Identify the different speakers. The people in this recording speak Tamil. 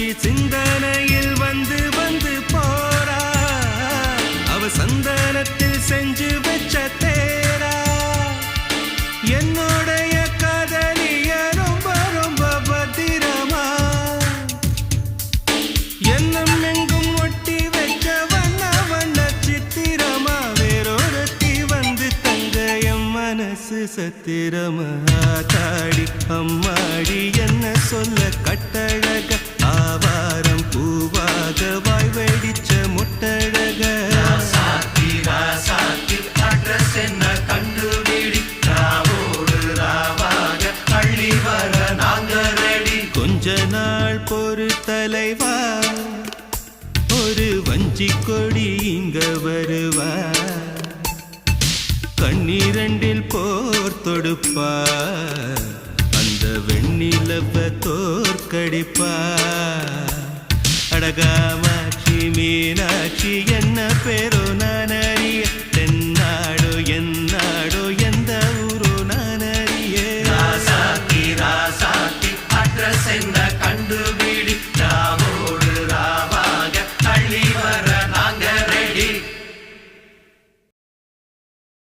Speaker 1: மீனாட்சி சிந்தனையில் வந்து வந்து போறா அவ சந்தனத்தில் செஞ்சு வச்ச தேரா என்னுடைய காதலிய ரொம்ப ரொம்ப பத்திரமா எண்ணம் எங்கும் ஒட்டி வச்ச வண்ண வண்ண சித்திரமா வேறொருத்தி வந்து தங்க என் மனசு சத்திரமா தாடி அம்மாடி என்ன சொல்ல கட்டழக ஆவாரம் பூவாக வாய் வெடிச்ச முட்டழக
Speaker 2: அட்ரஸ் என்ன கண்டுபிடி ராவோடு ராவாக அள்ளி வர நாங்க ரெடி
Speaker 1: கொஞ்ச நாள் பொறு தலைவா ஒரு வஞ்சி கொடி இங்க வருவா கண்ணீரண்டில் போர் தொடுப்பா அந்த வெண்ணிலவ தோற்கடிப்பா அடகாமாட்சி மீனாட்சி என்ன பேரோ